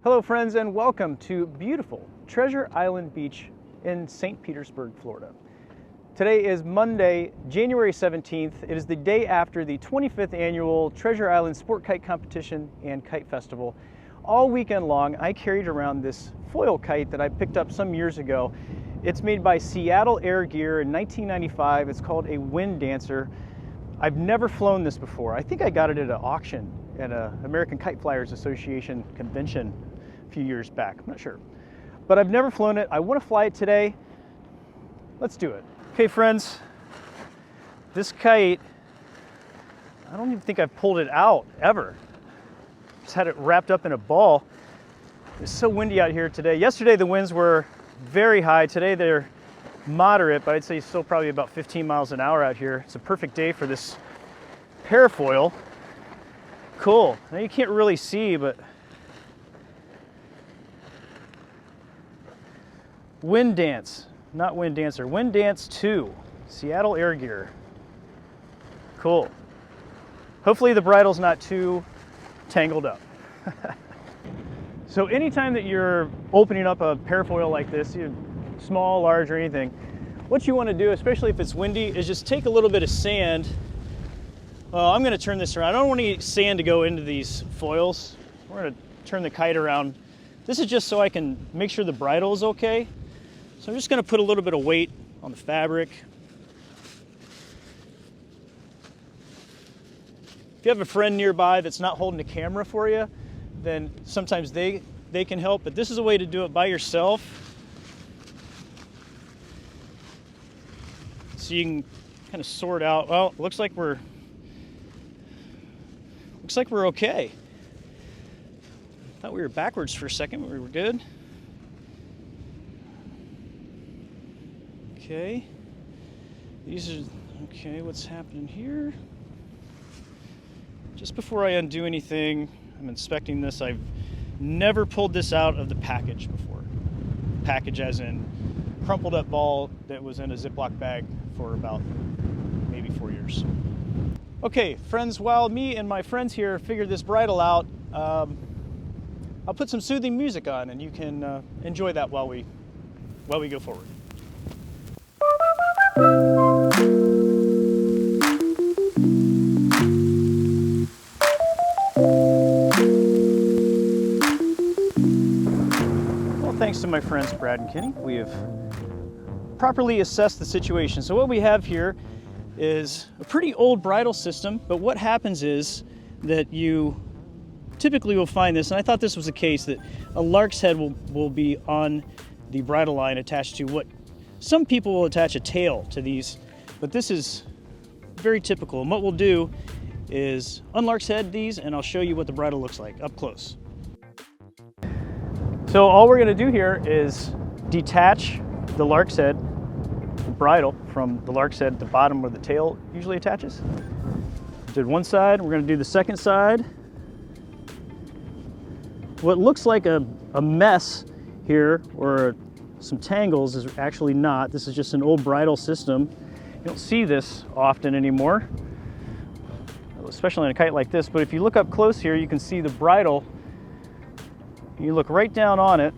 Hello friends, and welcome to beautiful Treasure Island Beach in St. Petersburg, Florida. Today is Monday, January 17th. It is the day after the 25th annual Treasure Island Sport Kite Competition and Kite Festival. All weekend long, I carried around this foil kite that I picked up some years ago. It's made by Seattle Air Gear in 1995. It's called a Wind Dancer. I've never flown this before. I think I got it at an auction at an American Kite Flyers Association convention a few years back. I'm not sure. But I've never flown it. I want to fly it today. Let's do it. Okay, friends. This kite, I don't even think I've pulled it out ever. Just had it wrapped up in a ball. It's so windy out here today. Yesterday the winds were very high. Today they're moderate, but I'd say still probably about 15 miles an hour out here. It's a perfect day for this parafoil. Cool. Now you can't really see, but Wind Dance, not Wind Dancer, Wind Dance 2, Seattle Air Gear. Cool. Hopefully the bridle's not too tangled up. So anytime that you're opening up a parafoil like this, small, large, or anything, what you want to do, especially if it's windy, is just take a little bit of sand. I'm going to turn this around. I don't want any sand to go into these foils. We're going to turn the kite around. This is just so I can make sure the bridle is okay. So I'm just going to put a little bit of weight on the fabric. If you have a friend nearby that's not holding the camera for you, then sometimes they can help, but this is a way to do it by yourself. So you can kind of sort out, well, looks like we're okay. Thought we were backwards for a second, but we were good. Okay. These are, okay, what's happening here? Just before I undo anything, I'm inspecting this. I've never pulled this out of the package before. Package as in crumpled up ball that was in a Ziploc bag for about maybe 4 years. Okay, friends, while me and my friends here figure this bridle out, I'll put some soothing music on and you can enjoy that while we go forward. Well, thanks to my friends Brad and Kenny, we have properly assessed the situation. So what we have here is a pretty old bridle system, but what happens is that you typically will find this, and I thought this was the case, that a lark's head will be on the bridle line attached to what some people will attach a tail to these, but this is very typical. And what we'll do is unlark's head these, and I'll show you what the bridle looks like up close. So all we're going to do here is detach the lark's head, the bridle, from the lark's head at the bottom where the tail usually attaches. Did one side, we're going to do the second side. What looks like a mess here, or some tangles, is actually not. This is just an old bridle system. You don't see this often anymore, especially on a kite like this, but if you look up close here, you can see the bridle. You look right down on it.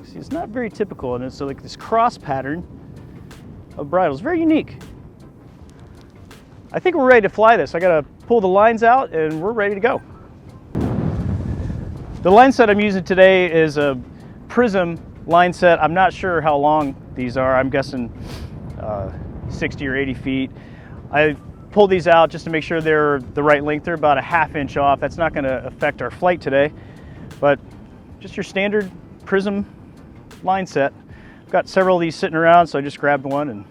See, it's not very typical, and it's like this cross pattern of bridles. Very unique. I think we're ready to fly this. I gotta pull the lines out and we're ready to go. The line set I'm using today is a Prism line set. I'm not sure how long these are. I'm guessing 60 or 80 feet. I pulled these out just to make sure they're the right length. They're about a ½ inch off. That's not going to affect our flight today, but just your standard Prism line set. I've got several of these sitting around, so I just grabbed one and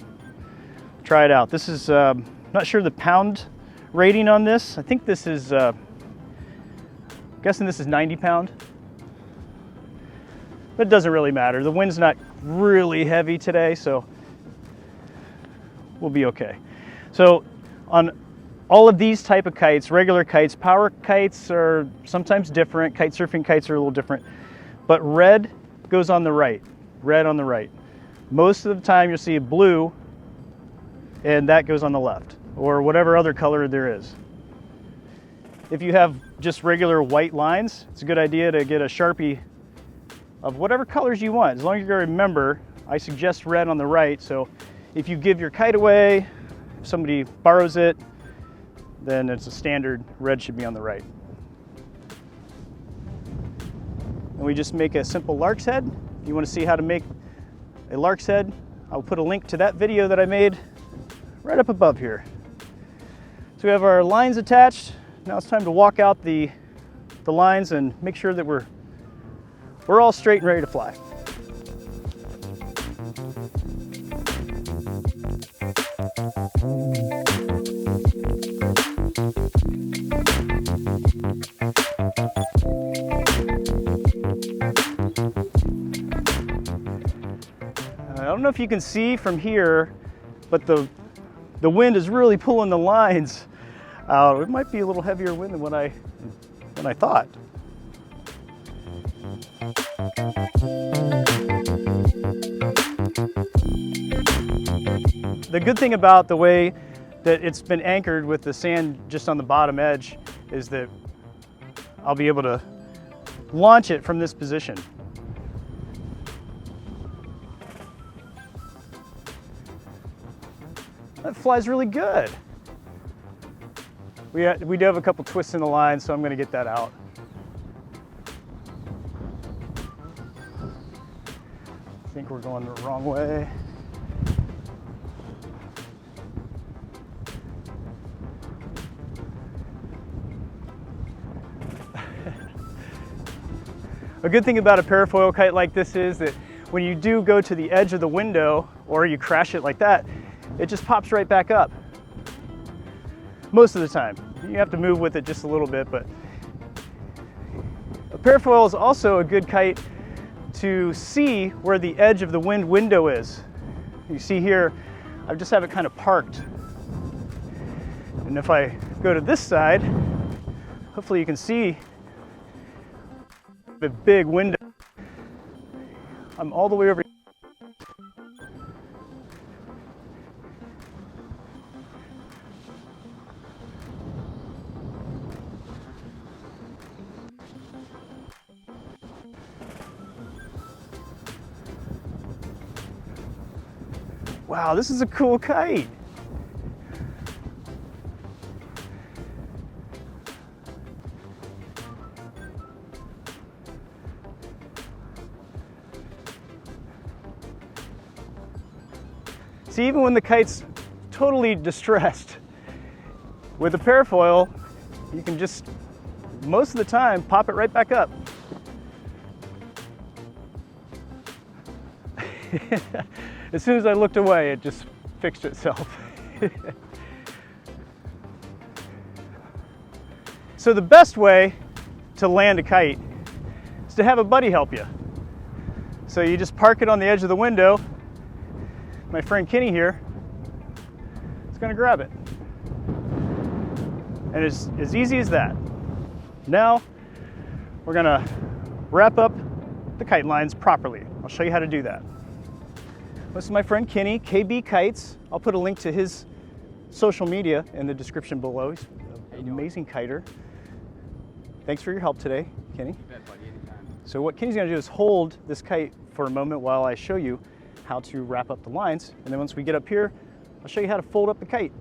try it out. This is, not sure the pound rating on this. I think this is, guessing this is 90 pound. But it doesn't really matter. The wind's not really heavy today, so we'll be okay. So on all of these type of kites, regular kites, power kites are sometimes different. Kite surfing kites are a little different. But red goes on the right, red on the right. Most of the time you'll see blue, and that goes on the left, or whatever other color there is. If you have just regular white lines, it's a good idea to get a Sharpie of whatever colors you want. As long as you remember, I suggest red on the right, so if you give your kite away, if somebody borrows it, then it's a standard red should be on the right. And we just make a simple lark's head. If you want to see how to make a lark's head, I'll put a link to that video that I made right up above here. So we have our lines attached. Now it's time to walk out the lines and make sure that we're all straight and ready to fly. I don't know if you can see from here, but the wind is really pulling the lines out. It might be a little heavier wind than what I thought. The good thing about the way that it's been anchored with the sand just on the bottom edge is that I'll be able to launch it from this position. That flies really good. We do have a couple twists in the line, so I'm going to get that out. I think we're going the wrong way. A good thing about a parafoil kite like this is that when you do go to the edge of the window or you crash it like that, it just pops right back up. Most of the time. You have to move with it just a little bit, but a parafoil is also a good kite to see where the edge of the wind window is. You see here, I just have it kind of parked. And if I go to this side, hopefully you can see the big window. I'm all the way over. Wow, this is a cool kite. See, even when the kite's totally distressed, with a parafoil, you can just, most of the time, pop it right back up. As soon as I looked away, it just fixed itself. So the best way to land a kite is to have a buddy help you. So you just park it on the edge of the window. My friend Kenny here is going to grab it. And it's as easy as that. Now we're going to wrap up the kite lines properly. I'll show you how to do that. This is my friend Kenny, KB Kites. I'll put a link to his social media in the description below. He's an amazing kiter. Thanks for your help today, Kenny. You bet, buddy, anytime. So what Kenny's gonna do is hold this kite for a moment while I show you how to wrap up the lines. And then once we get up here, I'll show you how to fold up the kite.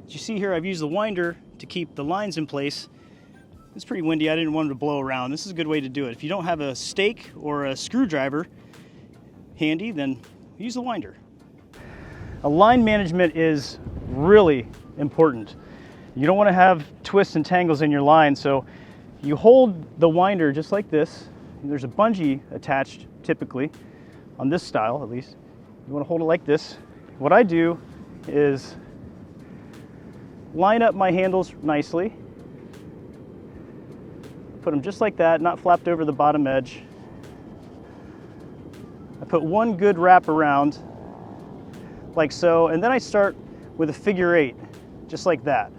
As you see here, I've used the winder to keep the lines in place. It's pretty windy, I didn't want it to blow around. This is a good way to do it. If you don't have a stake or a screwdriver handy, then use the winder. A line management is really important. You don't want to have twists and tangles in your line, so you hold the winder just like this. There's a bungee attached typically, on this style at least. You want to hold it like this. What I do is line up my handles nicely, put them just like that, not flapped over the bottom edge. I put one good wrap around, like so, and then I start with a figure 8, just like that.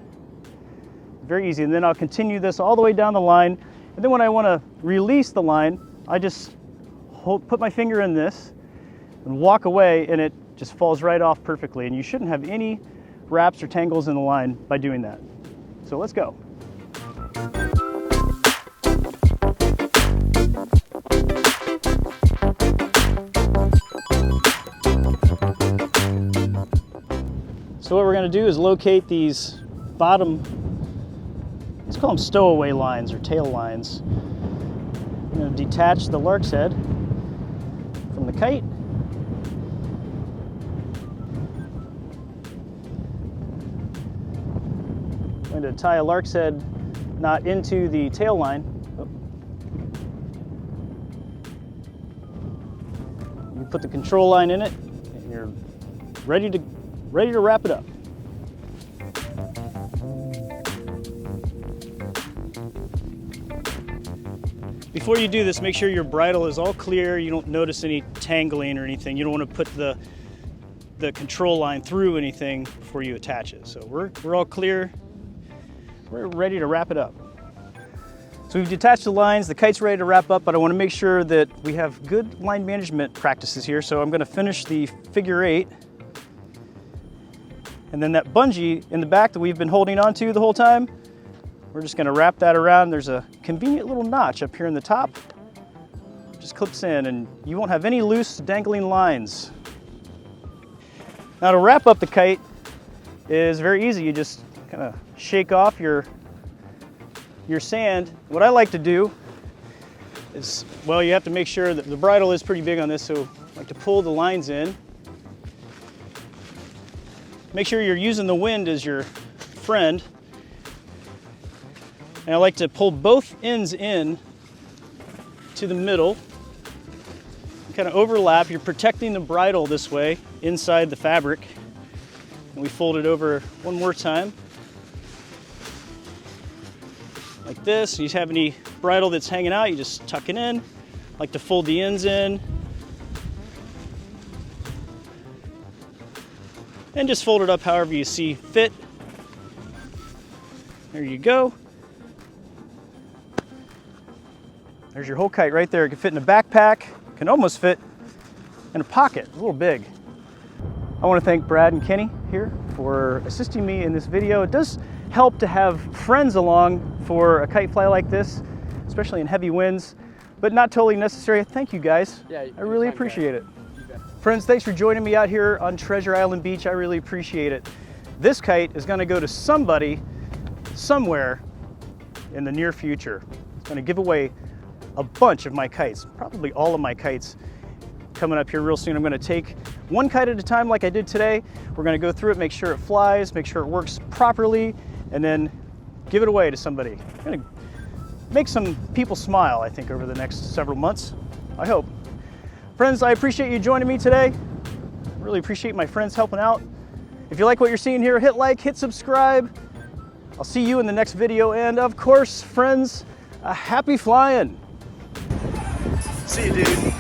Very easy, and then I'll continue this all the way down the line, and then when I want to release the line, I just put my finger in this and walk away, and it just falls right off perfectly, and you shouldn't have any wraps or tangles in the line by doing that. So let's go. So what we're going to do is locate these bottom, let's call them stowaway lines or tail lines. I'm going to detach the lark's head from the kite. I'm going to tie a lark's head knot into the tail line. You put the control line in it, and you're ready to wrap it up. Before you do this, make sure your bridle is all clear. You don't notice any tangling or anything. You don't want to put the control line through anything before you attach it. So we're all clear. We're ready to wrap it up. So we've detached the lines, the kite's ready to wrap up, but I want to make sure that we have good line management practices here. So I'm going to finish the figure 8. And then that bungee in the back that we've been holding on to the whole time, we're just going to wrap that around. There's a convenient little notch up here in the top. Just clips in and you won't have any loose dangling lines. Now to wrap up the kite is very easy. You just kind of shake off your sand. What I like to do is, well, you have to make sure that the bridle is pretty big on this, so I like to pull the lines in. Make sure you're using the wind as your friend. And I like to pull both ends in to the middle. Kind of overlap. You're protecting the bridle this way inside the fabric. And we fold it over one more time. Like this. You have any bridle that's hanging out, you just tuck it in. Like to fold the ends in. And just fold it up however you see fit. There you go. There's your whole kite right there. It can fit in a backpack, can almost fit in a pocket, a little big. I want to thank Brad and Kenny here for assisting me in this video. It does help to have friends along for a kite fly like this, especially in heavy winds, but not totally necessary. Thank you guys. Yeah, I really appreciate it. Friends, thanks for joining me out here on Treasure Island Beach. I really appreciate it. This kite is going to go to somebody, somewhere in the near future. It's going to give away a bunch of my kites, probably all of my kites, coming up here real soon. I'm going to take one kite at a time like I did today. We're going to go through it, make sure it flies, make sure it works properly, and then give it away to somebody. I'm going to make some people smile, I think, over the next several months, I hope. Friends, I appreciate you joining me today. I really appreciate my friends helping out. If you like what you're seeing here, hit like, hit subscribe. I'll see you in the next video, and of course, friends, happy flying. See you, dude.